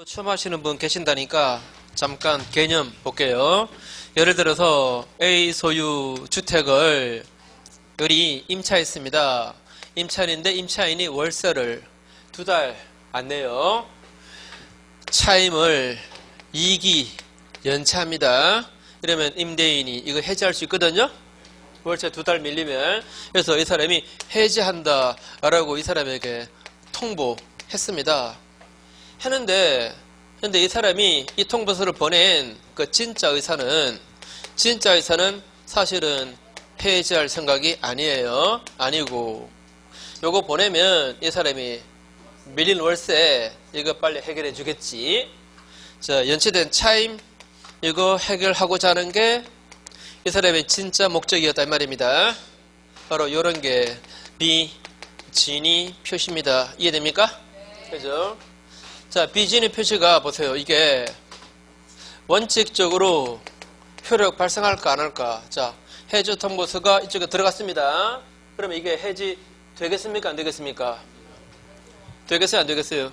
처음 하시는 분 계신다니까 잠깐 개념 볼게요. 예를 들어서 A 소유 주택을 우리 임차했습니다. 임차인인데 임차인이 월세를 2달 안 내요. 차임을 2기 연차합니다. 이러면 임대인이 이거 해지할 수 있거든요. 월세 2달 밀리면. 그래서 이 사람이 해지한다 라고 이 사람에게 통보했습니다. 했는데 이 사람이 이 통보서를 보낸 그 진짜 의사는 사실은 해지할 생각이 아니에요. 아니고 요거 보내면 이 사람이 밀린 월세 이거 빨리 해결해 주겠지. 자, 연체된 차임 이거 해결하고자 하는 게 이 사람의 진짜 목적이었단 말입니다. 바로 요런 게 비진위 표시입니다. 이해됩니까? 그죠? 자, 비진위 표시가 보세요. 이게 원칙적으로 효력 발생할까 안 할까? 자, 해지 통보서가 이쪽에 들어갔습니다. 그러면 이게 해지 되겠습니까? 안 되겠습니까? 되겠어요? 안 되겠어요?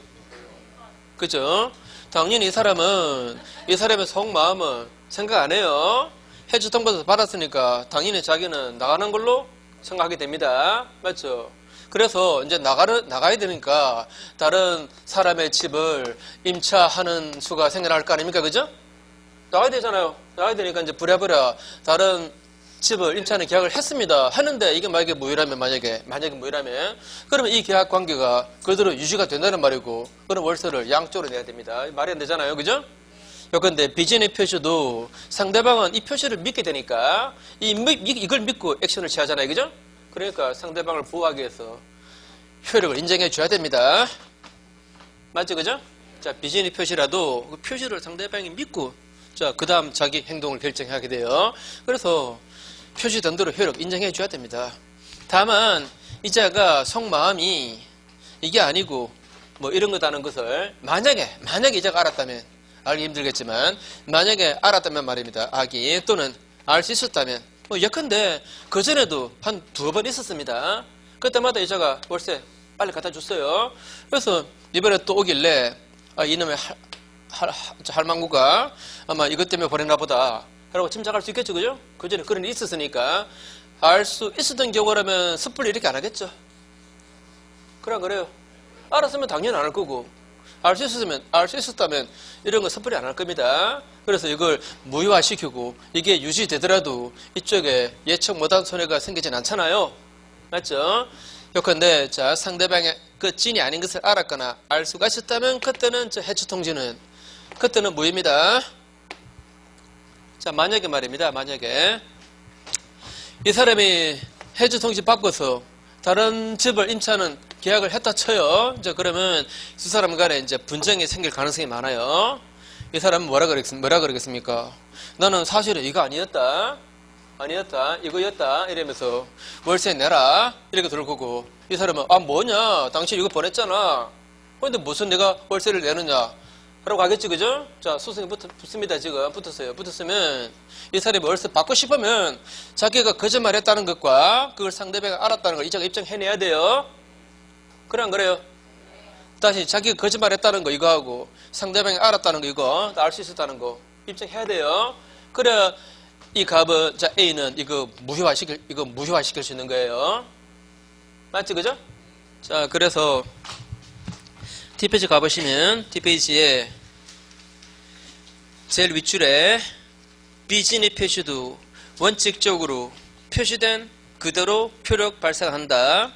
그죠? 당연히 이 사람의 속마음은 생각 안 해요. 해지 통보서 받았으니까 당연히 자기는 나가는 걸로 생각하게 됩니다. 맞죠? 그래서 이제 나가야 되니까 다른 사람의 집을 임차하는 수가 생겨날 거 아닙니까? 그죠? 나가야 되잖아요. 나가야 되니까 이제 부랴부랴 다른 집을 임차하는 계약을 했습니다. 했는데 이게 만약에 무효라면 그러면 이 계약 관계가 그대로 유지가 된다는 말이고 그럼 월세를 양쪽으로 내야 됩니다. 말이 안 되잖아요. 그죠? 요건데 비진위 표시도 상대방은 이 표시를 믿게 되니까 이걸 믿고 액션을 취하잖아요. 그죠? 그러니까 상대방을 보호하기 위해서 효력을 인정해 줘야 됩니다. 맞죠? 그죠? 자, 비진위 표시라도 그 표시를 상대방이 믿고 자, 그 다음 자기 행동을 결정하게 돼요. 그래서 표시된 대로 효력 인정해 줘야 됩니다. 다만 이자가 속마음이 이게 아니고 뭐 이런 거다는 것을 만약에 이자가 알았다면 알기 힘들겠지만 만약에 알았다면 말입니다. 악이 또는 알 수 있었다면 뭐 예컨대 그전에도 한 2번 있었습니다. 그때마다 이자가 월세 빨리 갖다 줬어요. 그래서 이번에 또 오길래 이놈의 할망구가 아마 이것 때문에 보냈나 보다 라고 짐작할 수 있겠죠. 그죠? 그전에 그런 일이 있었으니까 알 수 있었던 경우라면 섣불리 이렇게 안 하겠죠. 그래요. 알았으면 당연히 안 할 거고 알 수 있었다면 이런 거 섣불리 안 할 겁니다. 그래서 이걸 무효화시키고 이게 유지되더라도 이쪽에 예측 못한 손해가 생기진 않잖아요. 맞죠? 요컨대 자, 상대방의 그 진이 아닌 것을 알았거나 알 수가 있었다면 그때는 해지 통지는 그때는 무효입니다. 자, 만약에 말입니다. 만약에 이 사람이 해지 통지 받고서 다른 집을 임차하는 계약을 했다 쳐요. 이제 그러면 두 사람 간에 이제 분쟁이 생길 가능성이 많아요. 이 사람은 뭐라 그러겠습니까? 나는 사실은 이거 아니었다, 이거였다, 이러면서 월세 내라, 이렇게 들을 거고, 이 사람은, 뭐냐, 당신 이거 보냈잖아. 근데 무슨 내가 월세를 내느냐? 라고 하겠지, 그죠? 자, 소송이 붙습니다, 지금. 붙었으면, 이 사람이 월세 받고 싶으면, 자기가 거짓말 했다는 것과, 그걸 상대방이 알았다는 걸 이자가 입증해내야 돼요. 그래, 안 그래요? 다시 자기가 거짓말 했다는 거, 이거 하고, 상대방이 알았다는 거, 이거, 알 수 있었다는 거, 입증해야 돼요. 그래야, 이 값은, 자, A는 이거 무효화시킬 수 있는 거예요. 맞지, 그죠? 자, 그래서, D페이지 가보시면 D페이지에 제일 윗줄에 비진위 표시도 원칙적으로 표시된 그대로 효력 발생한다.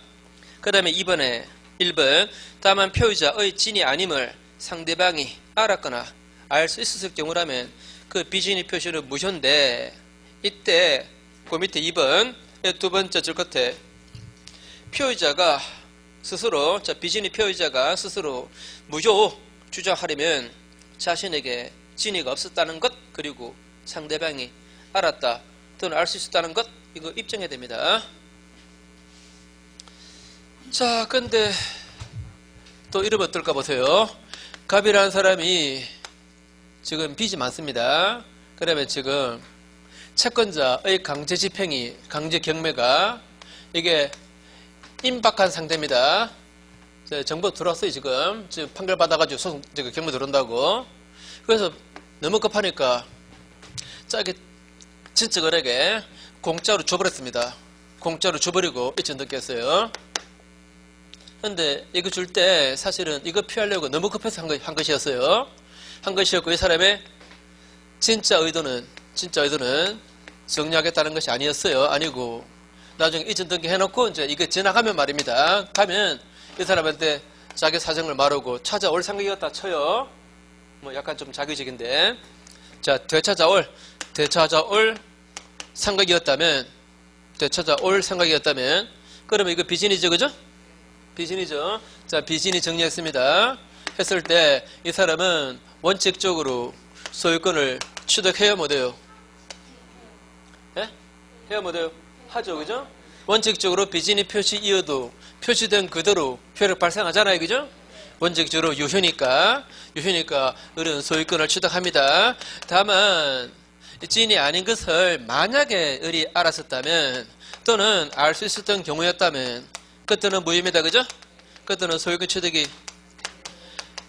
그 다음에 1번 다만 표의자의 진이 아님을 상대방이 알았거나 알 수 있었을 경우라면 그 비진위 표시는 무효인데 이때 그 밑에 2번 두 번째 줄 끝에 표의자가 스스로 비진위 표의자가 스스로 무효 주장하려면 자신에게 진위가 없었다는 것 그리고 상대방이 알았다 또는 알 수 있었다는 것 이거 입증해야 됩니다. 자, 근데 또 이러면 어떨까 보세요. 갑이라는 사람이 지금 빚이 많습니다. 그러면 지금 채권자의 강제 집행이 강제 경매가 이게 임박한 상태입니다. 정보 들어왔어요, 지금 판결 받아가지고 소송, 경무 들어온다고. 그래서 너무 급하니까 짜게 친척을에게 공짜로 줘버렸습니다. 공짜로 줘버리고 이천 듣겠어요. 근데 이거 줄 때 사실은 이거 피하려고 너무 급해서 한 것이었어요. 한 것이었고, 이 사람의 진짜 의도는 정리하겠다는 것이 아니었어요. 아니고 나중에 이전 등기 해놓고 이제 이게 지나가면 말입니다. 가면 이 사람한테 자기 사정을 말하고 찾아올 생각이었다 쳐요. 뭐 약간 좀 자기적인데, 자, 되찾아올 생각이었다면, 그러면 이거 비진이죠, 그죠? 비진이죠. 자, 비진이 정리했습니다. 했을 때 이 사람은 원칙적으로 소유권을 취득해야 못해요. 예? 해야 못해요. 하죠, 그죠? 원칙적으로 비진이 표시 이어도 표시된 그대로 효력 발생하잖아요, 그죠? 원칙적으로 유효니까 어른 소유권을 취득합니다. 다만 진이 아닌 것을 만약에 을이 알았었다면, 또는 알 수 있었던 경우였다면, 그때는 무효입니다, 그죠? 그때는 소유권 취득이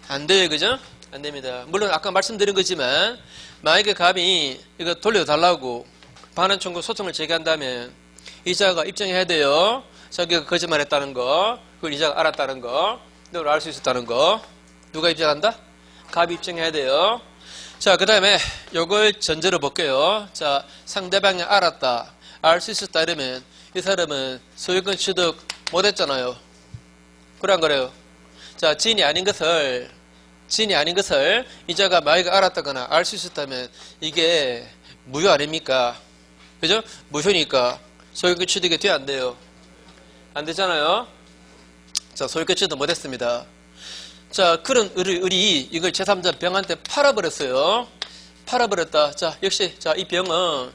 안 돼요, 그죠? 안 됩니다. 물론 아까 말씀드린 거지만, 만약에 감히 이거 돌려달라고 반환 청구 소송을 제기한다면 이자가 입증해야 돼요. 자기가 거짓말했다는 거, 그걸 이자가 알았다는 거, 너를 알 수 있었다는 거. 누가 입증한다? 갑이 입증해야 돼요. 자, 그 다음에 요걸 전제로 볼게요. 자, 상대방이 알았다, 알 수 있었다 이러면 이 사람은 소유권 취득 못했잖아요. 그래 안 그래요? 자, 진이 아닌 것을 이자가 만약에 알았다거나 알 수 있었다면 이게 무효 아닙니까? 그죠? 무효니까 소유권 취득이 돼야 안 돼요. 안 되잖아요. 자, 소유권 취득 못했습니다. 자, 그런 을이 이걸 제3자 병한테 팔아버렸어요. 팔아버렸다. 자, 역시 이 병은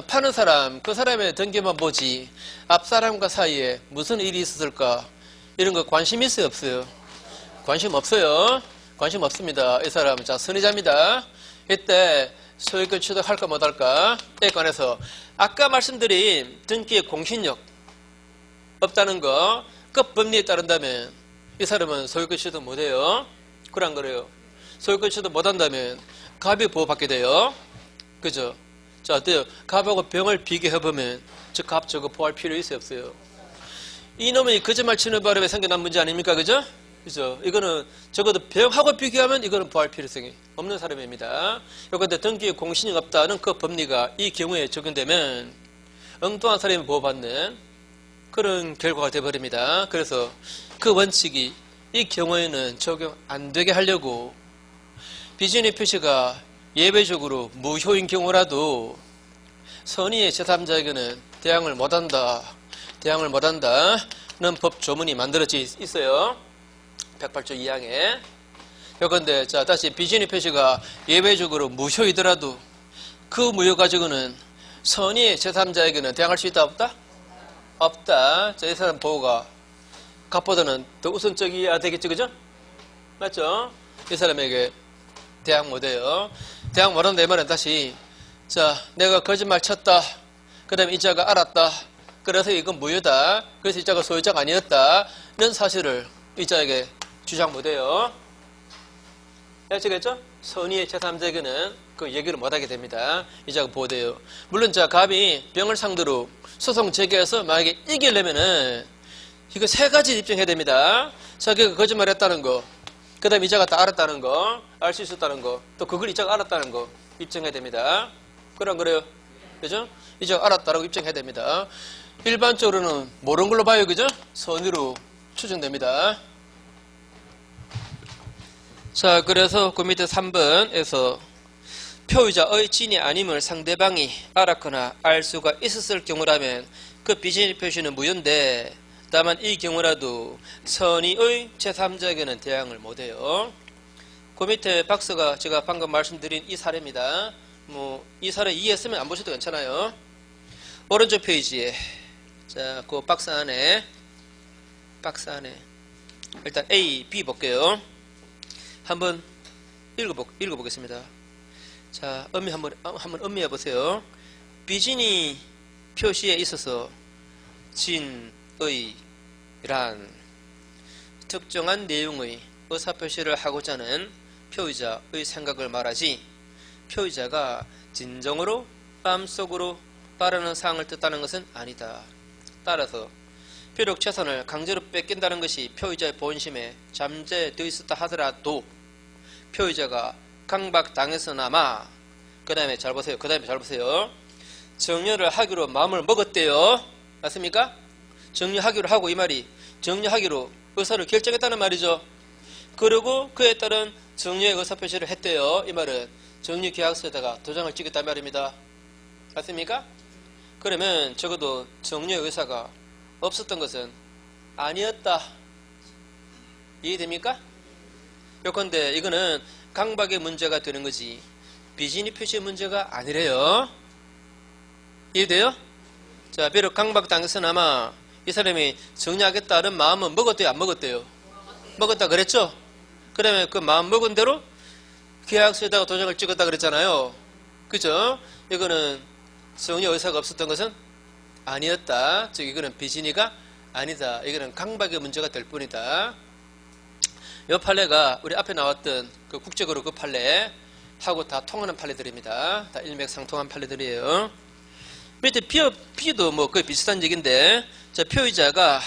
파는 사람 그 사람의 등기만 보지 앞 사람과 사이에 무슨 일이 있었을까, 이런 거 관심 있어요, 없어요? 관심 없어요. 관심 없습니다. 이 사람은 자, 선의자입니다. 이때 소유권 취득할까 못할까, 에 관해서 아까 말씀드린 등기의 공신력 없다는 거, 그 법리에 따른다면 이 사람은 소유권 취득 못해요. 그래 안 그래요? 소유권 취득 못한다면 갑이 보호받게 돼요. 그죠? 자, 어때요? 갑하고 병을 비교해보면 저 갑 저거 보호할 필요 있어요, 없어요? 이놈이 거짓말 치는 바람에 생겨난 문제 아닙니까? 그죠? 그죠? 이거는 적어도 병하고 비교하면 이거는 보호할 필요성이 없는 사람입니다. 그런데 등기에 공신이 없다는 그 법리가 이 경우에 적용되면 엉뚱한 사람이 보호받는 그런 결과가 되어버립니다. 그래서 그 원칙이 이 경우에는 적용 안 되게 하려고 비진의 표시가 예외적으로 무효인 경우라도 선의의 제3자에게는 대항을 못한다는 법 조문이 만들어져 있어요. 108조 2항에. 그런데 자, 다시 비진의 표시가 예외적으로 무효이더라도 그 무효 가지고는 선의의 제3자에게는 대항할 수 있다, 없다? 없다. 자, 이 사람 보호가 갑보다는 더 우선적이어야 되겠죠, 그죠? 맞죠? 이 사람에게 대항 못해요. 대항 못한다 이 말은 다시, 자, 내가 거짓말 쳤다, 그 다음에 이자가 알았다, 그래서 이건 무효다, 그래서 이자가 소유자가 아니었다는 사실을 이자에게 주장 못해요. 아시겠죠? 선의의 제3자에게는 그 얘기를 못하게 됩니다. 이자가 보호돼요. 물론 자, 갑이 병을 상대로 소송 제기해서 만약에 이기려면은 이거 세 가지 입증해야 됩니다. 자기가 거짓말했다는 거, 그 다음에 이자가 다 알았다는 거, 알 수 있었다는 거, 또 그걸 이자가 알았다는 거 입증해야 됩니다. 그럼 그래요? 그죠? 이자가 알았다라고 입증해야 됩니다. 일반적으로는 모르는 걸로 봐요, 그죠? 선의로 추정됩니다. 자, 그래서 그 밑에 3번에서 표의자의 진이 아님을 상대방이 알았거나 알 수가 있었을 경우라면 그 비진의 표시는 무효인데, 다만 이 경우라도 선의의 제3자에게는 대항을 못해요. 그 밑에 박스가 제가 방금 말씀드린 이 사례입니다. 뭐 이 사례 이해했으면 안 보셔도 괜찮아요. 오른쪽 페이지에 자, 그 박스 안에 일단 A, B 볼게요. 한번 읽어보겠습니다. 자, 한번 음미해 보세요. 비진이 표시에 있어서 진의 란 특정한 내용의 의사표시를 하고자 하는 표의자의 생각을 말하지 표의자가 진정으로 마음속으로 바라는 사항을 뜻하는 것은 아니다. 따라서 비록 재산을 강제로 뺏긴다는 것이 표의자의 본심에 잠재되어 있었다 하더라도 표의자가 강박당해서나마 그 다음에 잘 보세요. 정려를 하기로 마음을 먹었대요. 맞습니까? 정려하기로 하고 이 말이 정려하기로 의사를 결정했다는 말이죠. 그리고 그에 따른 정려의 의사표시를 했대요. 이 말은 정려계약서에다가 도장을 찍었단 말입니다. 맞습니까? 그러면 적어도 정려의 의사가 없었던 것은 아니었다. 이해됩니까? 요컨대 이거는 강박의 문제가 되는 거지 비진이 표시의 문제가 아니래요. 이해돼요? 자, 비록 강박당해서나마 이 사람이 정리하겠다는 마음은 먹었대요? 안 먹었대요? 먹었다 그랬죠? 그러면 그 마음 먹은 대로 계약서에다가 도장을 찍었다 그랬잖아요. 그죠? 이거는 정리 의사가 없었던 것은 아니었다. 즉 이거는 비진이가 아니다. 이거는 강박의 문제가 될 뿐이다. 이 판례가 우리 앞에 나왔던 그 국적으로 그 판례 하고 다 통하는 판례들입니다. 다 일맥상통한 판례들이에요. 밑에 B도 뭐 거의 비슷한 얘기인데 자, 표의자가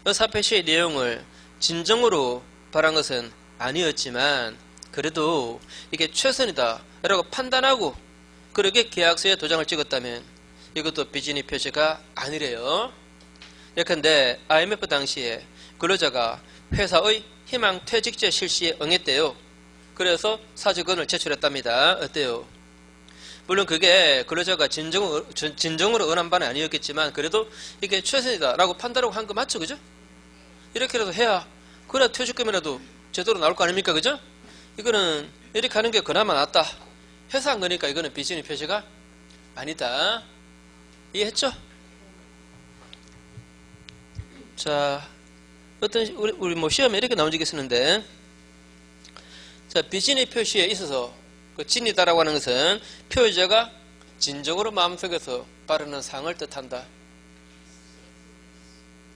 의사표시의 내용을 진정으로 바란 것은 아니었지만 그래도 이게 최선이다 라고 판단하고 그렇게 계약서에 도장을 찍었다면 이것도 비진이 표시가 아니래요. 예컨대 IMF 당시에 근로자가 회사의 희망 퇴직제 실시에 응했대요. 그래서 사직원을 제출했답니다. 어때요? 물론 그게 근로자가 진정으로 응한 바는 아니었겠지만 그래도 이게 최선이다 라고 판단하고 한 거 맞죠? 그죠? 이렇게라도 해야 그래야 퇴직금이라도 제대로 나올 거 아닙니까? 그죠? 이거는 이렇게 하는 게 그나마 낫다. 회사 한 거니까 이거는 비진이 표시가 아니다. 이해했죠? 자, 우리 뭐 시험에 이렇게 나온 적이 있었는데, 자, 비진의 표시에 있어서 그 진이다라고 하는 것은 표의자가 진정으로 마음속에서 바라는 사항을 뜻한다.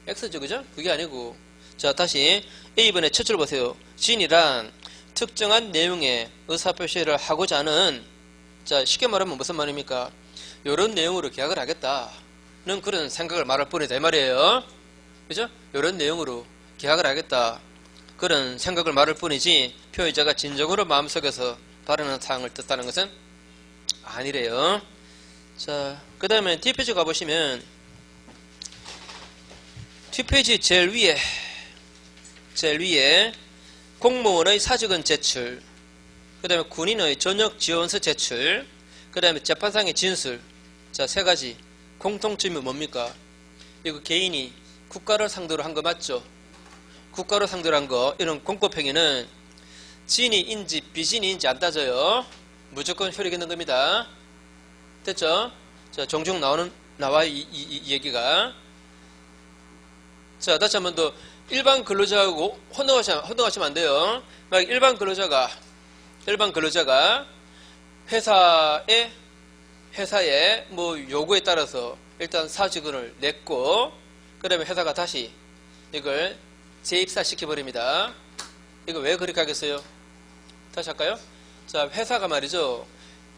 X죠, 그죠? 그게 아니고, 자, 다시 A번의 첫 줄 보세요. 진이란 특정한 내용의 의사표시를 하고자 하는, 자, 쉽게 말하면 무슨 말입니까? 이런 내용으로 계약을 하겠다는 그런 생각을 말할 뿐이다 이 말이에요. 그죠? 이런 내용으로 계약을 하겠다 그런 생각을 말할 뿐이지 표의자가 진정으로 마음속에서 바라는 사항을 뜻하는 것은 아니래요. 자, 그 다음에 뒷페이지 가보시면 뒷페이지 제일 위에 공무원의 사직원 제출, 그 다음에 군인의 전역 지원서 제출, 그 다음에 재판상의 진술. 자, 세 가지 공통점이 뭡니까? 이거 개인이 국가를 상대로 한 거 맞죠? 국가로 상대로 한 거, 이런 공법행위는 진이인지 비진이인지 안 따져요. 무조건 효력 있는 겁니다. 됐죠? 자, 종종 나와요, 이 얘기가. 자, 다시 한 번 더. 일반 근로자하고 혼동하시면 안 돼요. 막 일반 근로자가 회사의 뭐 요구에 따라서 일단 사직원을 냈고, 그 다음에 회사가 다시 이걸 재입사 시켜버립니다. 이거 왜 그렇게 하겠어요? 다시 할까요? 자, 회사가 말이죠.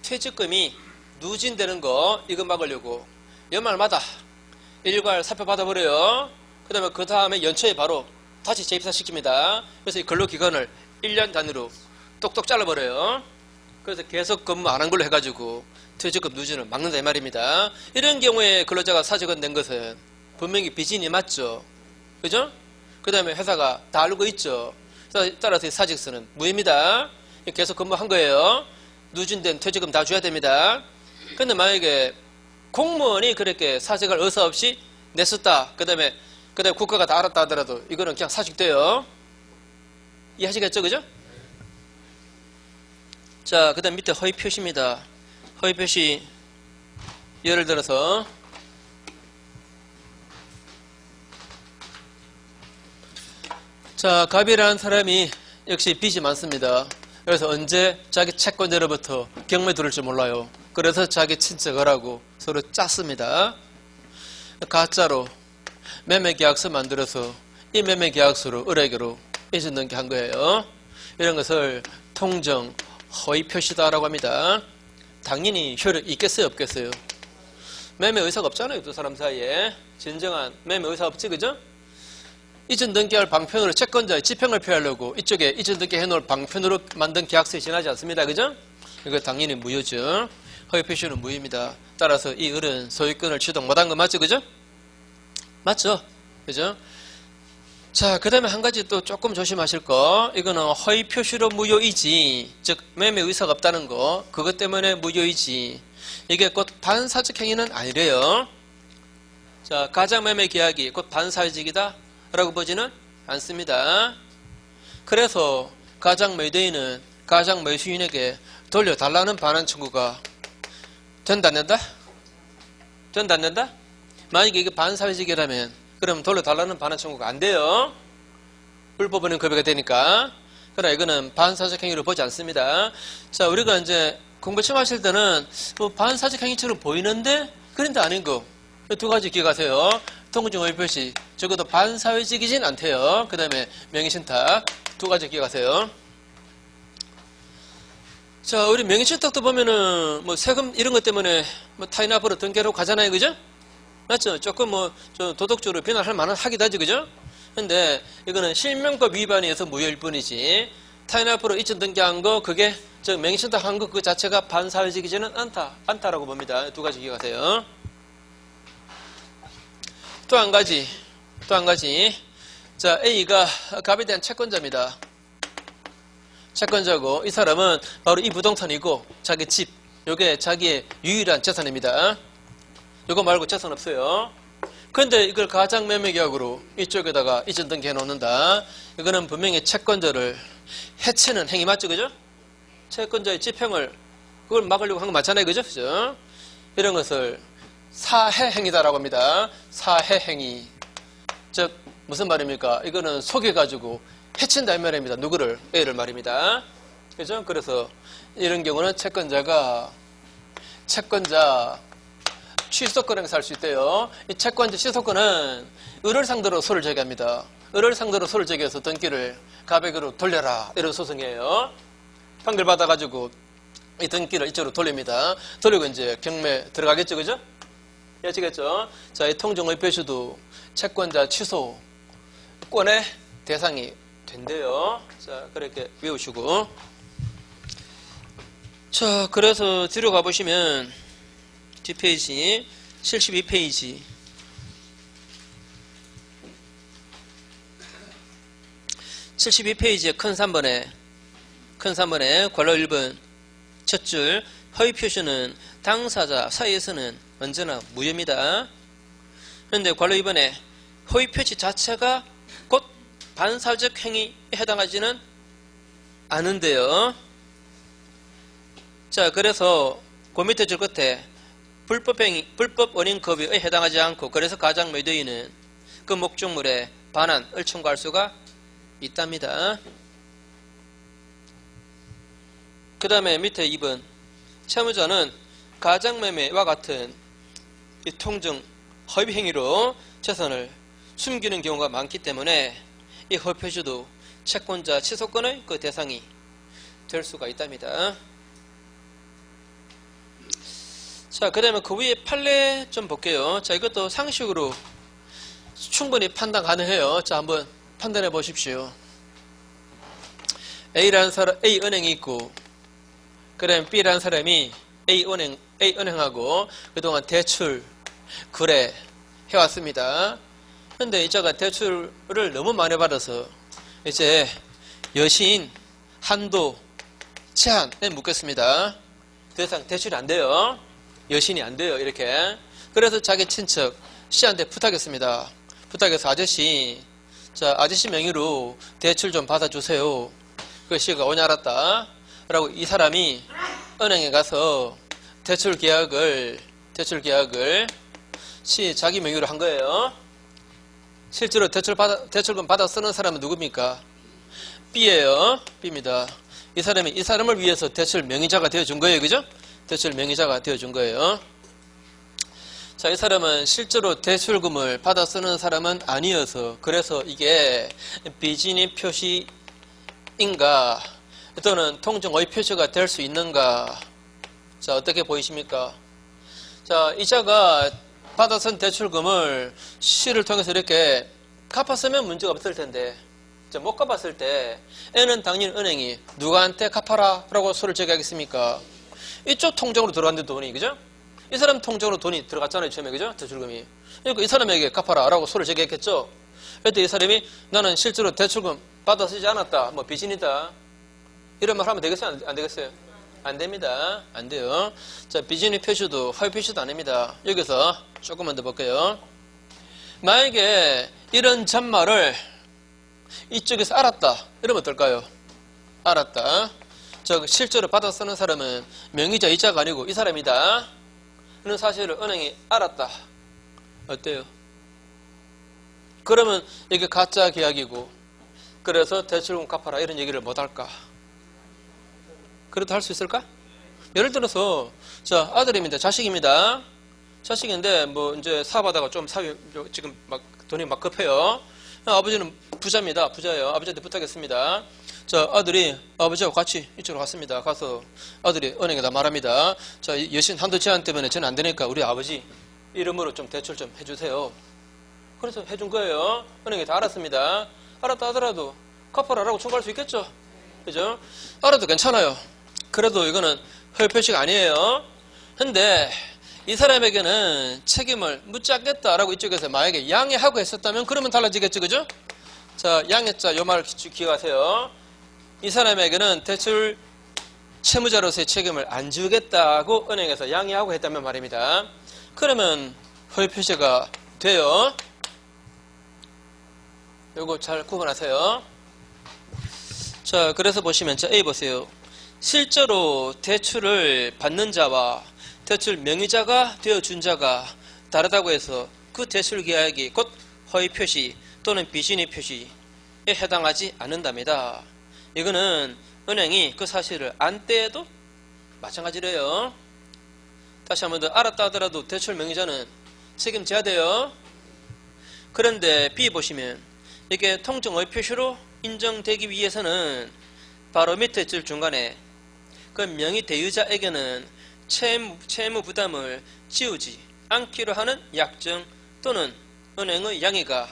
퇴직금이 누진되는 거, 이거 막으려고 연말마다 일괄 사표 받아버려요. 그 다음에 연초에 바로 다시 재입사 시킵니다. 그래서 이 근로기간을 1년 단위로 똑똑 잘라버려요. 그래서 계속 근무 안 한 걸로 해가지고 퇴직금 누진을 막는다 이 말입니다. 이런 경우에 근로자가 사직원 낸 것은 분명히 비진이 맞죠. 그죠? 그 다음에 회사가 다 알고 있죠. 따라서 이 사직서는 무효입니다. 계속 근무한 거예요. 누진된 퇴직금 다 줘야 됩니다. 근데 만약에 공무원이 그렇게 사직을 의사 없이 냈었다. 그 다음에 국가가 다 알았다 하더라도 이거는 그냥 사직돼요. 이해하시겠죠? 그죠? 자, 그 다음 밑에 허위 표시입니다. 허위 표시, 예를 들어서 자, 갑이라는 사람이 역시 빚이 많습니다. 그래서 언제 자기 채권자로부터 경매 들을 줄 몰라요. 그래서 자기 친척을 하고 서로 짰습니다. 가짜로 매매계약서 만들어서 이 매매 계약서로 을에게로 이전 등기한 거예요. 이런 것을 통정 허위 표시다라고 합니다. 당연히 효력 있겠어요, 없겠어요? 매매 의사가 없잖아요, 두 사람 사이에. 진정한 매매 의사 없지, 그죠? 이전 등기할 방편으로 채권자의 지평을 표하려고 이쪽에 이전 등기 해놓을 방편으로 만든 계약서에 지나지 않습니다, 그죠? 이거 당연히 무효죠. 허위 표시는 무효입니다. 따라서 이 을은 소유권을 취득 못한 거 맞죠, 그죠? 맞죠, 그죠? 자, 그 다음에 한 가지 또 조금 조심하실 거. 이거는 허위 표시로 무효이지, 즉 매매 의사가 없다는 거, 그것 때문에 무효이지. 이게 곧 반사적 행위는 아니래요. 자, 가장매매 계약이 곧 반사적이다 라고 보지는 않습니다. 그래서 가장매도인은 가장매수인에게 돌려달라는 반환 청구가 된다 안 된다? 된다 안 된다? 만약에 이게 반사회적이라면 그럼 돌려달라는 반환 청구가 안 돼요. 불법원은 급여가 되니까. 그러나 이거는 반사적 행위로 보지 않습니다. 자, 우리가 이제 공부 처음 하실 때는 뭐 반사적 행위처럼 보이는데 그런데 아닌 거. 두 가지 기억하세요. 통증 허위 표시. 적어도 반사회적이진 않대요. 그 다음에 명의신탁. 두 가지 기억하세요. 자, 우리 명의신탁도 보면은 뭐 세금 이런 것 때문에 뭐 타인 앞으로 등기로 가잖아요. 그죠? 맞죠? 조금 뭐 좀 도덕적으로 비난할 만한 하기도 하지. 그죠? 근데 이거는 실명법 위반에 의해서 무효일 뿐이지 타인 앞으로 이전 등기한 거 그게 저 명의신탁 한 거 그 자체가 반사회적이지는 않다라고 봅니다. 두 가지 기억하세요. 또 한 가지. 자, A가 갑에 대한 채권자입니다. 채권자고 이 사람은 바로 이 부동산이고 자기 집, 요게 자기의 유일한 재산입니다. 요거 말고 재산 없어요. 그런데 이걸 가장매매계약으로 이쪽에다가 이전 등기해 놓는다. 이거는 분명히 채권자를 해치는 행위 맞죠, 그죠? 채권자의 집행을 그걸 막으려고 한 거 맞잖아요, 그죠? 그죠? 이런 것을 사해행위다라고 합니다. 사해행위. 즉 무슨 말입니까? 이거는 속여가지고 해친다 이 말입니다. 누구를? A를 말입니다. 그죠? 그래서 이런 경우는 채권자 취소권 행사할 수 있대요. 이 채권자 취소권은 을을 상대로 소를 제기합니다. 을을 상대로 소를 제기해서 등기를 갑에게로 돌려라 이런 소송이에요. 판결 받아가지고 이 등기를 이쪽으로 돌립니다. 돌리고 이제 경매 들어가겠죠, 그죠? 아시겠죠? 자, 이 통정의 표시도 채권자 취소권의 대상이 된대요. 자, 그렇게 외우시고. 자, 그래서 뒤로 가보시면 뒷페이지 72페이지 72페이지의 큰 3번에 괄호 1번 첫 줄 허위 표시는 당사자 사이에서는 언제나 무효입니다. 그런데 괄호 2번에 허위 표시 자체가 곧 반사적 행위에 해당하지는 않은데요. 자, 그래서 그 밑에 줄 끝에 불법 원인 급여에 해당하지 않고 그래서 가장매도인은 그 목적물에 반환을 청구할 수가 있답니다. 그 다음에 밑에 2번 채무자는 가장매매와 같은 이 통정 허위 행위로 재산을 숨기는 경우가 많기 때문에 이 허위 표시도 채권자 취소권의 그 대상이 될 수가 있답니다. 자, 그 다음에 그 위에 판례 좀 볼게요. 자, 이것도 상식으로 충분히 판단 가능해요. 자, 한번 판단해 보십시오. A라는 사람, A은행이 있고, 그 다음에 B라는 사람이 A은행하고 그동안 대출, 거래 해왔습니다. 근데 이 자가 대출을 너무 많이 받아서 이제 여신, 한도, 제한에 묻겠습니다. 더 이상 대출이 안 돼요. 여신이 안 돼요. 이렇게. 그래서 자기 친척 씨한테 부탁했습니다. 부탁해서 아저씨 명의로 대출 좀 받아주세요. 그 씨가 오냐 알았다 라고 이 사람이 은행에 가서 대출 계약을 씨 자기 명의로 한 거예요. 실제로 대출금 받아 쓰는 사람은 누굽니까? B예요. B입니다. 이 사람을 위해서 대출 명의자가 되어준 거예요. 그죠? 대출 명의자가 되어준 거예요. 자, 이 사람은 실제로 대출금을 받아 쓰는 사람은 아니어서 그래서 이게 비진입 표시인가 또는 통정의 표시가 될 수 있는가? 자, 어떻게 보이십니까? 자, 이자가 받아 쓴 대출금을 시를 통해서 이렇게 갚았으면 문제가 없을 텐데 자, 못 갚았을 때 N은 당연히 은행이 누구한테 갚아라 라고 소를 제기하겠습니까? 이쪽 통장으로 들어갔는데 돈이, 그죠? 이 사람 통장으로 돈이 들어갔잖아요, 처음에, 그죠? 대출금이. 그러니까 이 사람에게 갚아라 라고 소를 제기했겠죠? 그때 이 사람이 나는 실제로 대출금 받아 쓰지 않았다, 뭐 빚인이다, 이런 말 하면 되겠어요? 안 되겠어요? 안 됩니다. 안 돼요. 자, 비진입 표시도 허위 표시도 안 됩니다. 여기서 조금만 더 볼게요. 만약에 이런 전말을 이쪽에서 알았다. 이러면 어떨까요? 알았다. 저 실제로 받아 쓰는 사람은 명의자 이자가 아니고 이 사람이다. 이런 사실을 은행이 알았다. 어때요? 그러면 이게 가짜 계약이고 그래서 대출금 갚아라 이런 얘기를 못할까? 그래도 할 수 있을까? 예를 들어서 자, 아들입니다. 자식입니다. 자식인데 뭐 이제 사업하다가 좀 지금 막 돈이 막 급해요. 아버지는 부자입니다. 부자예요. 아버지한테 부탁했습니다. 자, 아들이 아버지하고 같이 이쪽으로 갔습니다. 가서 아들이 은행에다 말합니다. 자, 여신 한도 제한 때문에 저는 안 되니까 우리 아버지 이름으로 좀 대출 좀 해주세요. 그래서 해준 거예요. 은행이 다 알았습니다. 알았다 하더라도 갚아라라고 청구할 수 있겠죠? 그죠? 알아도 괜찮아요. 그래도 이거는 허위 표시가 아니에요. 근데 이 사람에게는 책임을 묻지 않겠다라고 이쪽에서 만약에 양해하고 했었다면 그러면 달라지겠죠, 그죠? 자, 양해자 요 말 기억하세요. 이 사람에게는 대출 채무자로서의 책임을 안 지우겠다고 은행에서 양해하고 했다면 말입니다. 그러면 허위 표시가 돼요. 요거 잘 구분하세요. 자, 그래서 보시면 자, A 보세요. 실제로 대출을 받는 자와 대출 명의자가 되어준 자가 다르다고 해서 그 대출 계약이 곧 허위 표시 또는 비진입 표시에 해당하지 않는답니다. 이거는 은행이 그 사실을 안 때에도 마찬가지래요. 다시 한번 더 알았다 하더라도 대출 명의자는 책임져야 돼요. 그런데 B 보시면 이게 통정 허위 표시로 인정되기 위해서는 바로 밑에 줄 중간에 그 명의 대유자에게는 채무 부담을 지우지 않기로 하는 약정 또는 은행의 양해가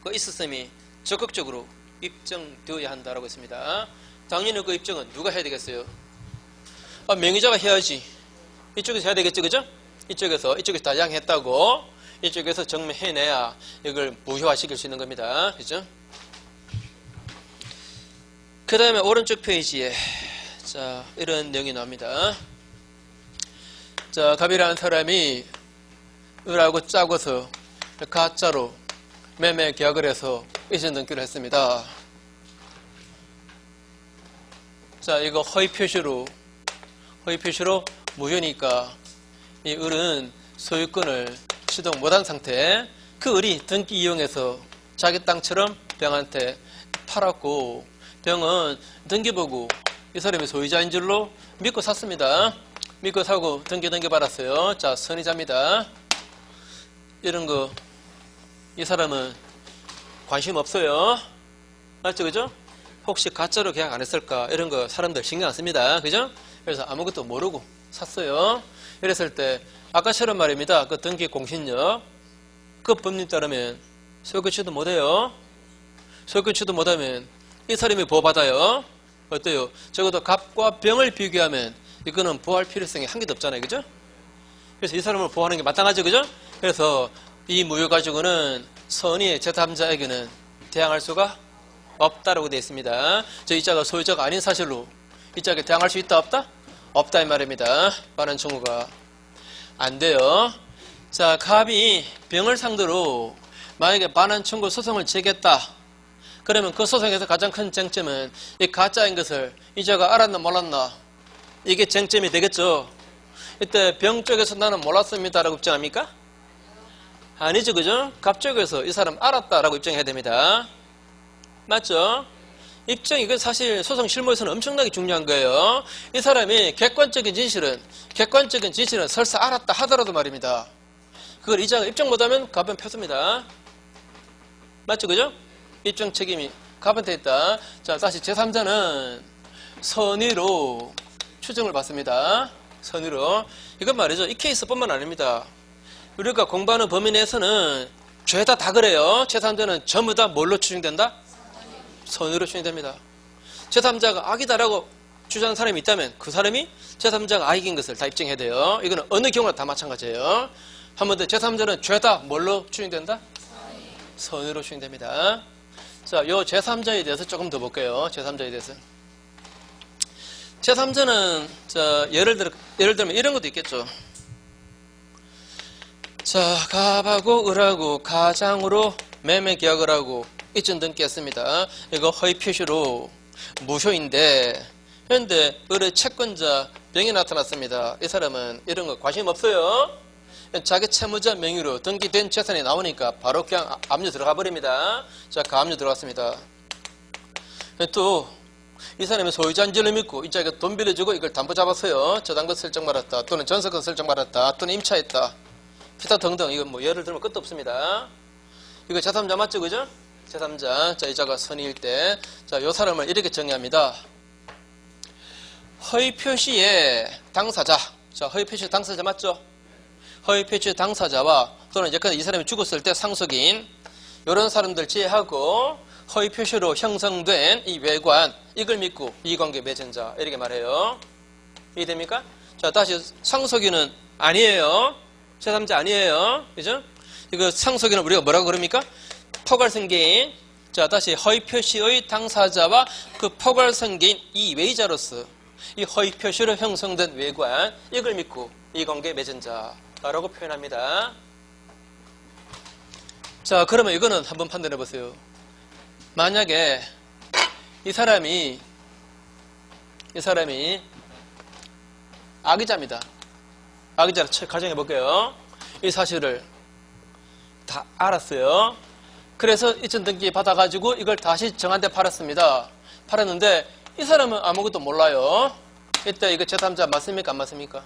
그 있었음이 적극적으로 입증되어야 한다라고 했습니다. 당연히 그 입증은 누가 해야 되겠어요? 명의자가 해야지. 이쪽에서 해야 되겠죠, 그죠? 이쪽에서 다 양해했다고 이쪽에서 증명해내야 이걸 무효화시킬 수 있는 겁니다. 그죠? 그 다음에 오른쪽 페이지에 자, 이런 내용이 나옵니다. 자, 갑이라는 사람이 을하고 짜고서 가짜로 매매 계약을 해서 이전 등기를 했습니다. 자, 이거 허위 표시로 무효니까 이 을은 소유권을 취득 못한 상태, 그 을이 등기 이용해서 자기 땅처럼 병한테 팔았고 병은 등기 보고 이 사람이 소유자인 줄로 믿고 샀습니다. 믿고 사고 등기 받았어요. 자, 선의자입니다. 이런 거 이 사람은 관심 없어요. 맞죠, 그죠? 혹시 가짜로 계약 안 했을까? 이런 거 사람들 신경 안 씁니다. 그죠? 그래서 아무것도 모르고 샀어요. 이랬을 때 아까처럼 말입니다. 그 등기 공신력 그 법률 따르면 소유권 못해요. 소유권 못하면 이 사람이 보호받아요. 어때요? 적어도 갑과 병을 비교하면 이거는 보호할 필요성이 한 개도 없잖아요. 그죠? 그래서 이 사람을 보호하는 게 마땅하죠. 그죠? 그래서 이 무효 가지고는 선의 제3자에게는 대항할 수가 없다라고 되어 있습니다. 저 이자가 소유자가 아닌 사실로 이자에게 대항할 수 있다 없다? 없다 이 말입니다. 반환 청구가 안 돼요. 자, 갑이 병을 상대로 만약에 반환 청구 소송을 제기했다. 그러면 그 소송에서 가장 큰 쟁점은 이 가짜인 것을 이자가 알았나 몰랐나 이게 쟁점이 되겠죠. 이때 병 쪽에서 나는 몰랐습니다라고 입증합니까? 아니죠, 그죠? 갑 쪽에서 이 사람 알았다라고 입증해야 됩니다. 맞죠? 입증, 이건 사실 소송 실무에서는 엄청나게 중요한 거예요. 이 사람이 객관적인 진실은 설사 알았다 하더라도 말입니다. 그걸 이자가 입증 못하면 가변 폈습니다. 맞죠? 그죠? 입증 책임이 가변돼 있다. 자, 다시 제3자는 선의로 추정을 받습니다. 선의로. 이건 말이죠. 이 케이스뿐만 아닙니다. 우리가 공부하는 범위 내에서는 죄다 다 그래요. 제3자는 전부 다 뭘로 추정된다? 선의로 추정됩니다. 제3자가 악이다라고 주장하는 사람이 있다면 그 사람이 제3자가 악인 것을 다 입증해야 돼요. 이거는 어느 경우나 다 마찬가지예요. 한 번 더 제3자는 죄다 뭘로 추정된다? 선의로 추정됩니다. 자, 요 제3자에 대해서 조금 더 볼게요. 제3자에 대해서. 제3자는 자, 예를 들면 이런 것도 있겠죠. 자, 갑하고 을하고 가장으로 매매 계약을 하고 이전 등기했습니다. 이거 허위 표시로 무효인데 현재 을의 채권자 명이 나타났습니다. 이 사람은 이런 거 관심 없어요. 자기 채무자 명의로 등기된 재산이 나오니까 바로 그냥 압류 들어가 버립니다. 자, 가압류 들어갔습니다. 또 이 사람이 소유자인 줄을 믿고 이 자기가 돈 빌려주고 이걸 담보 잡았어요. 저당권 설정 받았다. 또는 전세권 설정 받았다. 또는 임차했다. 기타 등등. 이건 뭐 예를 들면 끝도 없습니다. 이거 제3자 맞죠? 그죠? 제3자. 자, 이자가 선의일 때. 자, 요 사람을 이렇게 정의합니다. 허위 표시의 당사자. 자, 허위 표시의 당사자 맞죠? 허위 표시의 당사자와 또는 예컨대 이 사람이 죽었을 때 상속인 이런 사람들 제외하고 허위 표시로 형성된 이 외관 이걸 믿고 이익관계 맺은 자 이렇게 말해요. 이해됩니까? 자, 다시 상속인은 아니에요. 제3자 아니에요. 그죠? 이거 상속인은 우리가 뭐라고 그럽니까? 포괄승계인. 자, 다시 허위 표시의 당사자와 그 포괄승계인 이 외의자로서 이 허위 표시로 형성된 외관 이걸 믿고 이익관계 맺은 자라고 표현합니다. 자, 그러면 이거는 한번 판단해 보세요. 만약에 이 사람이 악의자입니다. 악의자를 가정해 볼게요. 이 사실을 다 알았어요. 그래서 이전 등기 받아가지고 이걸 다시 정한테 팔았습니다. 팔았는데 이 사람은 아무것도 몰라요. 이때 이거 제3자 맞습니까? 안 맞습니까?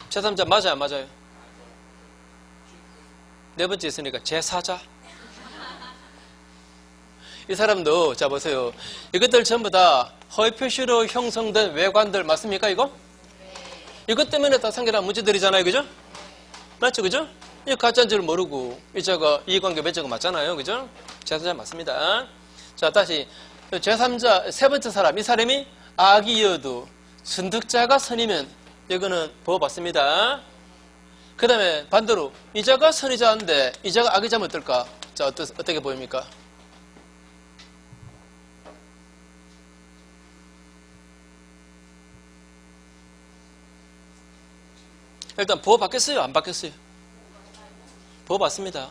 제3자 맞아요? 안 맞아요? 네 번째 있으니까 제4자. 이 사람도 자 보세요. 이것들 전부 다 허위 표시로 형성된 외관들 맞습니까? 이거? 이것 때문에 다 생겨난 문제들이잖아요. 그죠? 맞죠? 그죠? 이 가짜인 줄 모르고 이자가 이익관계 맺은 거 맞잖아요. 그죠? 제3자 맞습니다. 자, 다시 제3자 세 번째 사람. 이 사람이 악이어도 선득자가 선이면 이거는 보호받습니다. 그 다음에 반대로 이자가 선이자인데 이자가 악이자면 어떨까? 자, 어떻게 보입니까? 일단 보호받겠어요? 안 받겠어요? 보호받습니다.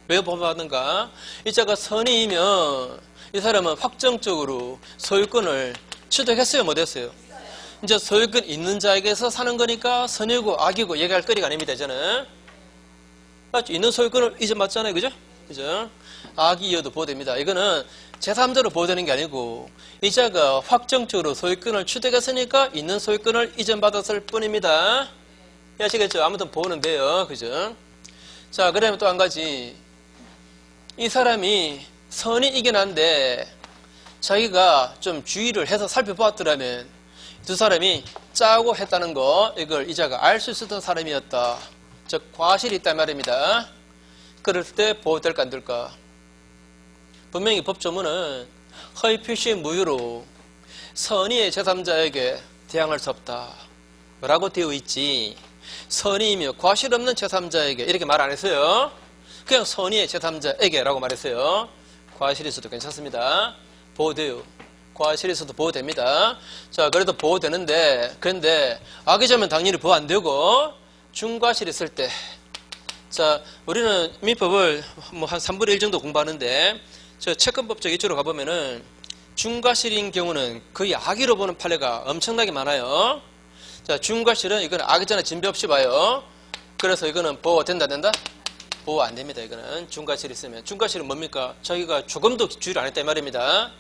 왜 보호받는가? 이자가 선이면 이 사람은 확정적으로 소유권을 취득했어요? 못했어요? 이제 소유권 있는 자에게서 사는 거니까 선이고 악이고 얘기할 거리가 아닙니다. 이제는 맞죠? 있는 소유권을 이제 맞잖아요. 그죠? 그죠? 악이어도 보호됩니다. 이거는 제3자로 보호되는 게 아니고 이자가 확정적으로 소유권을 취득했으니까 있는 소유권을 이전받았을 뿐입니다. 아시겠죠? 아무튼 보호는 돼요. 그죠? 자, 그 다음에 또 한 가지. 이 사람이 선이 이긴 한데 자기가 좀 주의를 해서 살펴보았더라면 두 사람이 짜고 했다는 거 이걸 이자가 알 수 있었던 사람이었다. 즉 과실이 있단 말입니다. 그럴 때 보호될까 안 될까? 분명히 법조문은 허위 표시의 무효로 선의의 제3자에게 대항할 수 없다 라고 되어 있지 선의이며 과실 없는 제3자에게 이렇게 말 안 했어요. 그냥 선의의 제3자에게 라고 말했어요. 과실이 있어도 괜찮습니다. 보호돼요. 과실이 있어도 보호됩니다. 자, 그래도 보호되는데 그런데 악의자면 당연히 보호 안 되고 중과실이 있을 때 자, 우리는 민법을 뭐 한 3분의 1 정도 공부하는데 저 채권법적 이쪽으로 가보면은 중과실인 경우는 거의 악의로 보는 판례가 엄청나게 많아요. 자, 중과실은 이거는 악의자는 진배 없이 봐요. 그래서 이거는 보호된다 된다? 보호 안 됩니다. 이거는 중과실이 있으면. 중과실은 뭡니까? 자기가 조금도 주의를 안 했다 이 말입니다.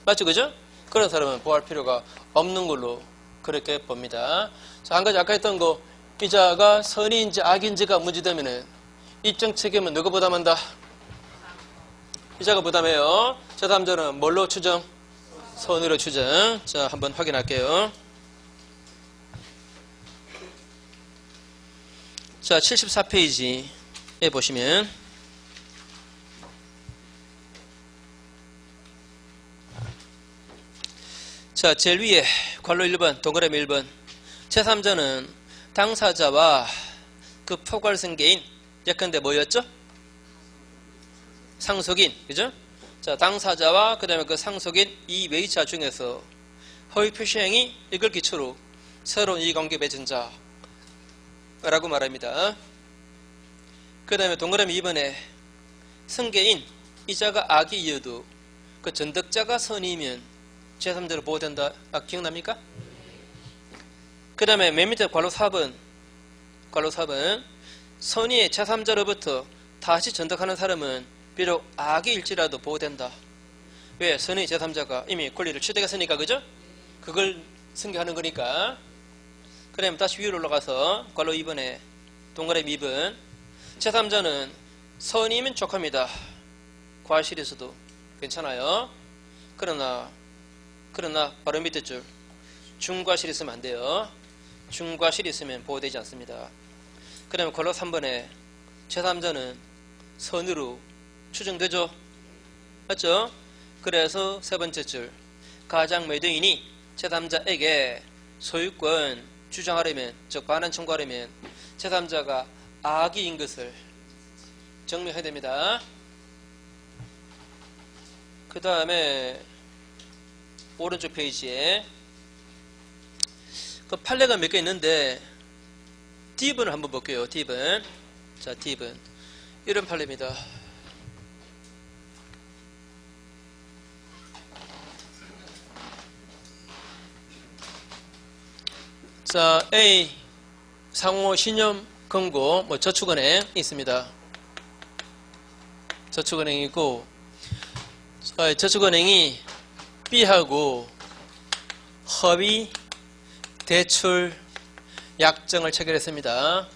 맞죠? 그죠? 그런 사람은 보호할 필요가 없는 걸로 그렇게 봅니다. 자, 한 가지 아까 했던 거 이자가 선의인지 악인지가 문제되면은 입증 책임은 누가 부담한다? 이자가 부담해요. 자, 다음 저는 뭘로 추정? 선의로 추정. 자, 한번 확인할게요. 자, 74페이지에 보시면 자, 제일 위에 괄호 1번, 동그라미 1번. 제3자는 당사자와 그 포괄승계인 예컨대 뭐였죠? 상속인, 그죠? 자, 당사자와 그 다음에 그 상속인 이 외자 중에서 허위 표시행위 이걸 기초로 새로운 이익관계 맺은 자라고 말합니다. 그 다음에 동그라미 2번에 승계인 이자가 악이어도 그 전득자가 선이면 제3자로 보호된다. 기억납니까? 그 다음에 맨 밑에 괄호 4번 선의의 제3자로부터 다시 전득하는 사람은 비록 악일지라도 보호된다. 왜? 선의 제3자가 이미 권리를 취득했으니까, 그죠? 그걸 승계하는 거니까. 그 다음에 다시 위로 올라가서 괄호 2번에 동그라미 2번 제3자는 선의면 족합니다. 과실에서도 괜찮아요. 그러나 바로 밑에 줄 중과실이 있으면 안 돼요. 중과실이 있으면 보호되지 않습니다. 그 다음에 괄호 3번에 제3자는 선의로 추정되죠? 맞죠? 그래서 세 번째 줄 가장 매도인이 제3자에게 소유권 주장하려면, 즉 반환 청구하려면 제3자가 악의인 것을 증명해야 됩니다. 그 다음에 오른쪽 페이지에 그 판례가 몇 개 있는데 D번을 한번 볼게요. D번. 자, D번. 이런 판례입니다. 자, A 상호 신용 금고 저축은행 있습니다. 저축은행이 있고 저축은행이 B하고 허위 대출 약정을 체결했습니다.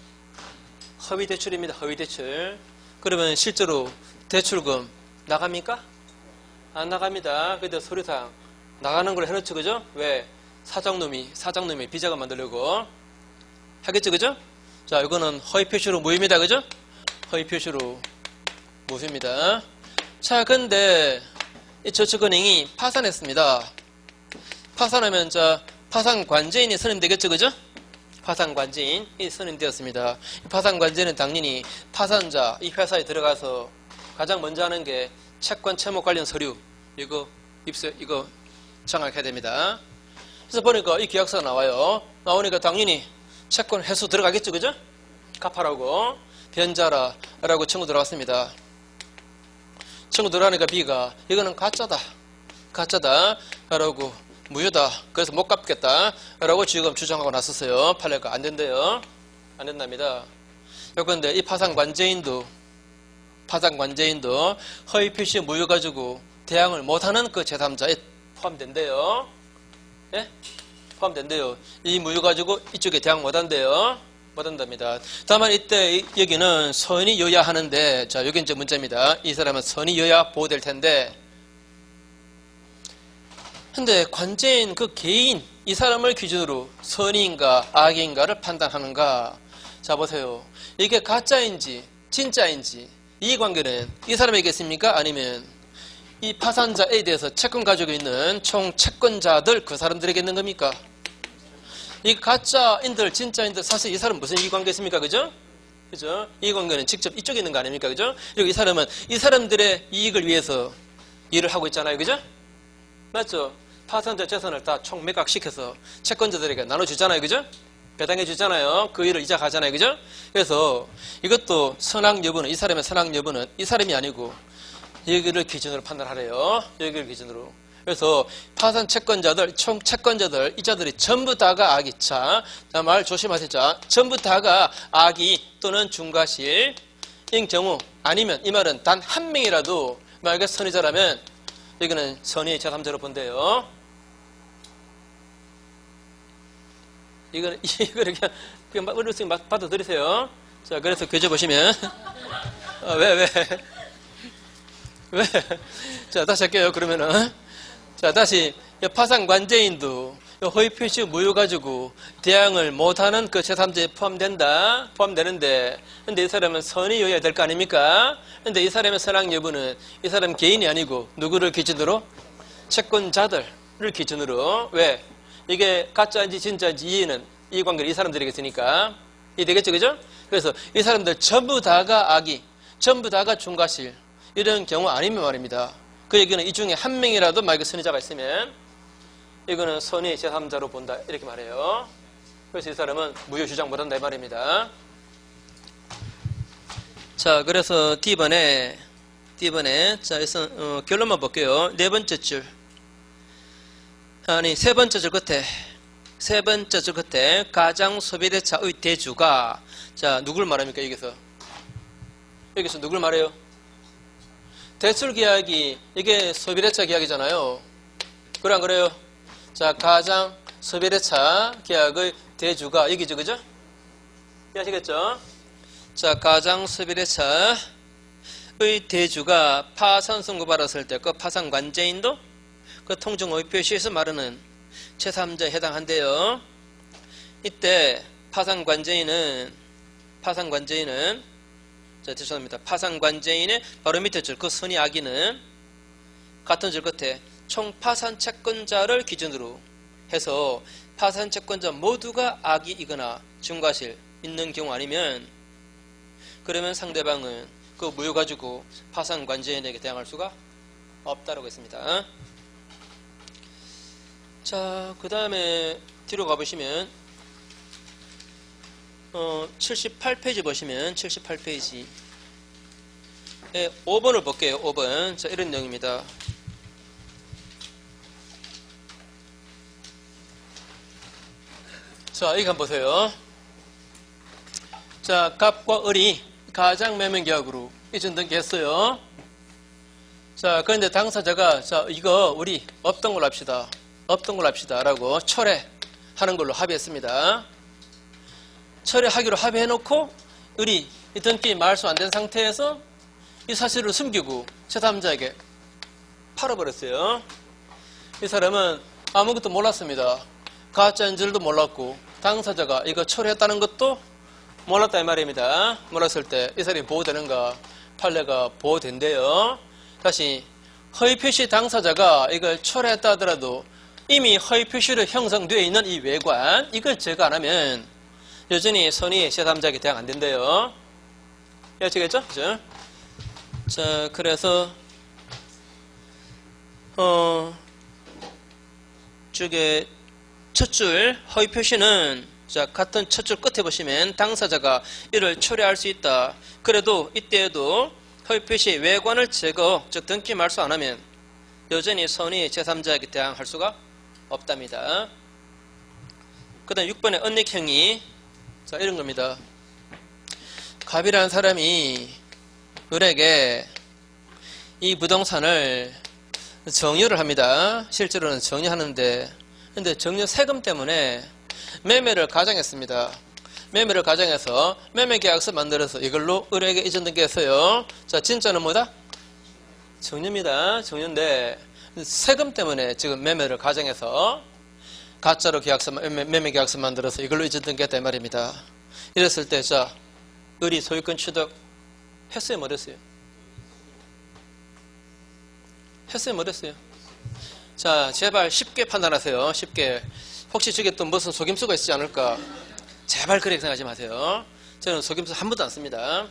허위 대출입니다. 허위 대출. 그러면 실제로 대출금 나갑니까? 안 나갑니다. 근데 서류상 나가는 걸 해놓죠, 그죠? 왜? 사장놈이 비자금 만들려고 하겠죠, 그죠? 자, 이거는 허위 표시로 무효입니다, 그죠? 허위 표시로 무효입니다. 자, 근데 이 저축은행이 파산했습니다. 파산하면 파산관제인이 선임되겠죠, 그죠? 파산관제인이 선임되었습니다. 파산관제는 당연히 파산자 이 회사에 들어가서 가장 먼저 하는 게 채권 채무 관련 서류 이거 장악해야 됩니다. 그래서 보니까 이 계약서가 나와요. 나오니까 당연히 채권 회수 들어가겠죠, 그죠? 갚아라고 변자라고 청구 들어갔습니다. 청구 들어가니까 B가 이거는 가짜다 라고 무효다. 그래서 못 갚겠다 라고 지금 주장하고 나섰어요. 판례가 안 된대요. 안 된답니다. 그런데 이 파산관제인도 허위 표시 무효 가지고 대항을 못하는 그 제3자에 포함된대요. 예? 포함된대요. 이 무효 가지고 이쪽에 대항 못한대요. 못한답니다. 다만 이때 여기는 선의여야 하는데, 자, 여기 이제 문제입니다. 이 사람은 선의여야 보호될 텐데, 근데 관제인 그 개인 이 사람을 기준으로 선의인가 악인가를 판단하는가? 자, 보세요. 이게 가짜인지 진짜인지 이 관계는 이 사람에게겠습니까? 아니면 이 파산자에 대해서 채권 가지고 있는 총 채권자들 그 사람들에게 있는 겁니까? 이 가짜인들 진짜인들 사실 이 사람 무슨 이익관계 있습니까? 그죠? 그죠? 이익관계는 직접 이쪽에 있는 거 아닙니까? 그죠? 그리고 이 사람은 이 사람들의 이익을 위해서 일을 하고 있잖아요. 그죠? 맞죠? 파산자 재산을 다 총 매각시켜서 채권자들에게 나눠주잖아요. 그죠? 배당해 주잖아요. 그 일을 이자 가잖아요. 그죠? 그래서 이것도 선악 여부는 이 사람의 선악 여부는 이 사람이 아니고 여기를 기준으로 판단하래요. 여기를 기준으로. 그래서 파산 채권자들, 총 채권자들, 이자들이 전부 다가 악이. 자, 말 조심하세요. 자, 전부 다가 악이 또는 중과실인 경우 아니면 이 말은 단 한 명이라도 만약에 선의자라면 여기는 선의 제3자로 본대요. 이거는 그냥 그냥 어르신 받아들이세요. 자, 그래서 교재 보시면. 왜? 자, 다시 할게요. 그러면은. 자, 다시. 파산관제인도 허위 표시 무효 가지고 대항을 못하는 그 제3자에 포함되는데, 근데 이 사람은 선의여야 될 거 아닙니까? 근데 이 사람의 선악 여부는 이 사람 개인이 아니고 누구를 기준으로? 채권자들을 기준으로. 왜? 이게 가짜인지 진짜인지 이해는 이 관계를 이 사람들에게 있으니까 이해되겠죠, 그죠? 그래서 이 사람들 전부 다가 악의, 전부 다가 중과실, 이런 경우 아니면 말입니다. 그 얘기는 이 중에 한 명이라도 만약에 선의자가 있으면 이거는 선의 제3자로 본다, 이렇게 말해요. 그래서 이 사람은 무효 주장 못한다, 이 말입니다. 자, 그래서 D번에 자, 결론만 볼게요. 네 번째 줄. 아니, 세 번째 줄 끝에 가장 소비대차의 대주가, 자, 누굴 말합니까, 여기서 누굴 말해요? 대출 계약이, 이게 소비대차 계약이잖아요. 그래, 안 그래요? 자, 가장 소비대차 계약의 대주가 여기죠, 그죠? 이해하시겠죠? 자, 가장 소비대차의 대주가 파산 선고받았을 때 그 파산관제인도 그 통정의 표시에서 말하는 제3자에 해당한대요. 이때 파산관제인은 자, 죄송합니다. 파산관제인의 바로 밑에 줄, 그 선의 악의는 같은 줄 끝에 총 파산 채권자를 기준으로 해서 파산 채권자 모두가 악의이거나 중과실 있는 경우 아니면, 그러면 상대방은 그 무효 가지고 파산관제인에게 대항할 수가 없다라고 했습니다. 자, 그 다음에 뒤로 가보시면 78페이지 보시면 78페이지 5번을 볼게요. 5번. 자, 이런 내용입니다. 자, 이거 한번 보세요. 자, 갑과 을이 가장 매매계약으로 이전 등기했어요. 자, 그런데 당사자가, 자, 이거 우리 없던 걸로 합시다 라고 철회하는 걸로 합의했습니다. 철회하기로 합의해놓고 을이 이 등기 말소 안 된 상태에서 이 사실을 숨기고 제3자에게 팔아버렸어요. 이 사람은 아무것도 몰랐습니다. 가짜인 줄도 몰랐고 당사자가 이거 철회했다는 것도 몰랐다, 이 말입니다. 몰랐을 때 이 사람이 보호되는가? 판례가 보호된대요. 다시, 허위 표시 당사자가 이걸 철회했다 하더라도 이미 허위 표시로 형성되어 있는 이 외관, 이걸 제거 안 하면 여전히 선의 제3자에게 대항 안 된대요. 이해하시겠죠? 그죠? 자, 그래서 쪽에 첫 줄 허위 표시는, 자, 같은 첫 줄 끝에 보시면 당사자가 이를 철회할 수 있다. 그래도 이때에도 허위 표시의 외관을 제거, 즉 등기 말소 안 하면 여전히 선의 제3자에게 대항할 수가 없답니다. 그 다음 6번의 언닉행위. 자, 이런 겁니다. 갑이라는 사람이 을에게 이 부동산을 정유를 합니다. 실제로는 정유하는데, 근데 정유 세금 때문에 매매를 가정했습니다. 매매를 가정해서 매매계약서 만들어서 이걸로 을에게 이전 등기했어요. 자, 진짜는 뭐다? 정유입니다. 정유인데 세금 때문에 지금 매매를 가정해서 가짜로 매매계약서 만들어서 이걸로 이전 등기했다, 이 말입니다. 이랬을 때, 자, 을이 소유권 취득 했어요, 못했어요? 했어요, 못했어요? 자, 제발 쉽게 판단하세요. 쉽게. 혹시 저게 또 무슨 속임수가 있지 않을까? 제발 그렇게 생각하지 마세요. 저는 속임수 한 번도 안 씁니다.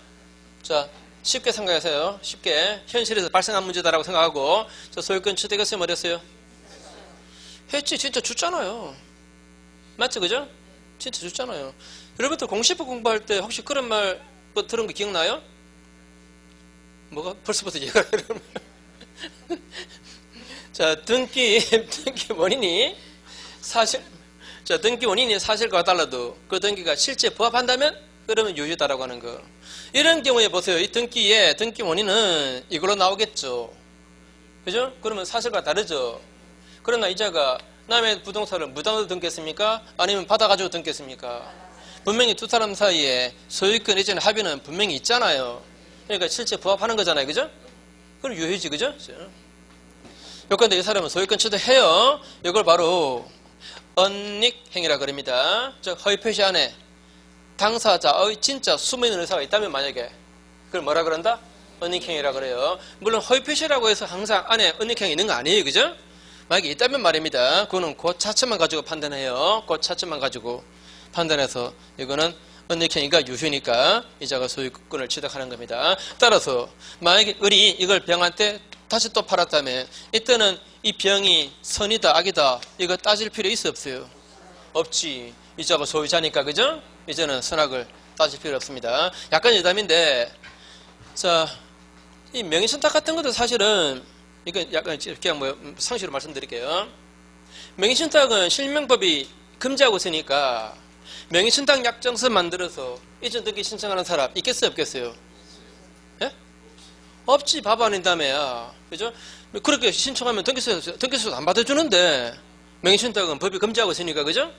자, 쉽게 생각하세요. 쉽게. 현실에서 발생한 문제다라고 생각하고, 저 소유권 취득했어요, 못했어요? 했지. 진짜 줬잖아요. 맞죠, 그죠? 진짜 줬잖아요. 여러분들 공시법 공부할 때 혹시 그런 말 들은 거 기억나요? 뭐가 벌써부터 얘가 이러면 자, 등기 원인이 등기 원인이 사실과 달라도 그 등기가 실제 부합한다면 그러면 유효다라고 하는 거. 이런 경우에 보세요. 이 등기 원인은 이걸로 나오겠죠. 그죠? 그러면 사실과 다르죠. 그러나 이자가 남의 부동산을 무단으로 등기했습니까? 아니면 받아가지고 등기했습니까? 분명히 두 사람 사이에 소유권 이전의 합의는 분명히 있잖아요. 그러니까 실제 부합하는 거잖아요. 그죠? 그럼 유효지. 그죠? 요건데 이 사람은 소유권 취득해요. 이걸 바로 언닉행위라 그럽니다. 즉 허위 표시 안에 당사자의 진짜 숨어있는 의사가 있다면 만약에 그걸 뭐라 그런다? 언닉행위라 그래요. 물론 허위 표시라고 해서 항상 안에 언닉행위 있는 거 아니에요. 그죠? 만약에 있다면 말입니다. 그거는 그 자체만 가지고 판단해요. 그 자체만 가지고 판단해서 이거는 언닉행위가 유효니까 이자가 소유권을 취득하는 겁니다. 따라서 만약에 을이 이걸 병한테 다시 또 팔았다면 이때는 이 병이 선이다 악이다 이거 따질 필요 있어 없어요? 없지. 이자가 소유자니까. 그죠? 이제는 선악을 따질 필요 없습니다. 약간 여담인데 자, 이 명의신탁 같은 것도 사실은 이거 약간 그냥 뭐 상식으로 말씀드릴게요. 명의신탁은 실명법이 금지하고 있으니까 명의신탁 약정서 만들어서 이전 등기 신청하는 사람 있겠어요 없겠어요? 예? 없지. 밥 아닌다며요. 그죠? 그렇게 신청하면 등기소도 안 받아주는데 명의신탁은 법이 금지하고 있으니까. 그죠?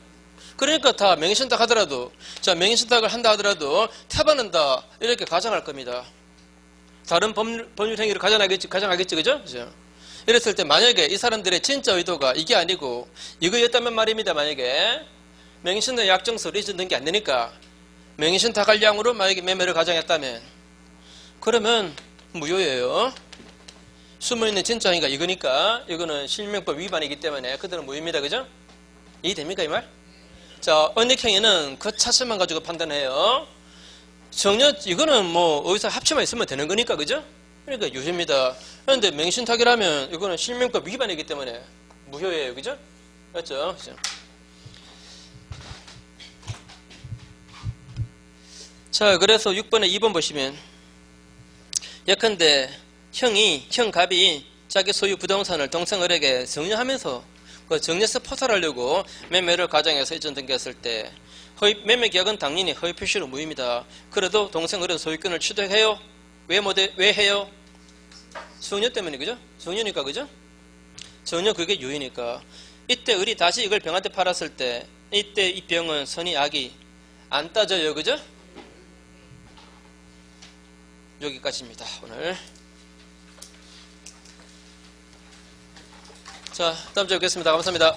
그러니까 다 명의신탁 하더라도 자 명의신탁을 한다 하더라도 태반한다 이렇게 가정할 겁니다. 다른 법률 행위를 가정하겠지. 그죠? 그죠? 이랬을 때 만약에 이 사람들의 진짜 의도가 이게 아니고 이거였다면 말입니다. 만약에 명의신탁 약정서를 이전 등기 안 되니까 명의신탁 한량으로 만약에 매매를 가정했다면 그러면 무효예요. 숨어있는 진짜 행위가 이거니까 이거는 실명법 위반이기 때문에 그들은 무효입니다. 그죠? 이해됩니까 이 말? 자, 언닉행위는 그 자체만 가지고 판단해요. 정녕 이거는 뭐 어디서 합치만 있으면 되는 거니까. 그죠? 그러니까 유효입니다. 그런데 명의신탁이라면 이거는 실명법 위반이기 때문에 무효예요. 그죠? 맞죠? 그죠? 자, 그래서 6번에 2번 보시면 예컨대 형갑이 자기 소유 부동산을 동생을에게 정려하면서 그 정려서 포탈하려고 매매를 가정해서 이전 등기했을 때 매매 계약은 당연히 허위 표시로 무효입니다. 그래도 동생을의 소유권을 취득해요? 왜 해요? 정려 때문에. 그죠? 정려니까. 그죠? 정려 그게 유효니까. 이때 을이 다시 이걸 병한테 팔았을 때 이때 이 병은 선이 악이 안 따져요. 그죠? 여기까지입니다. 오늘. 자, 다음 주에 뵙겠습니다. 감사합니다.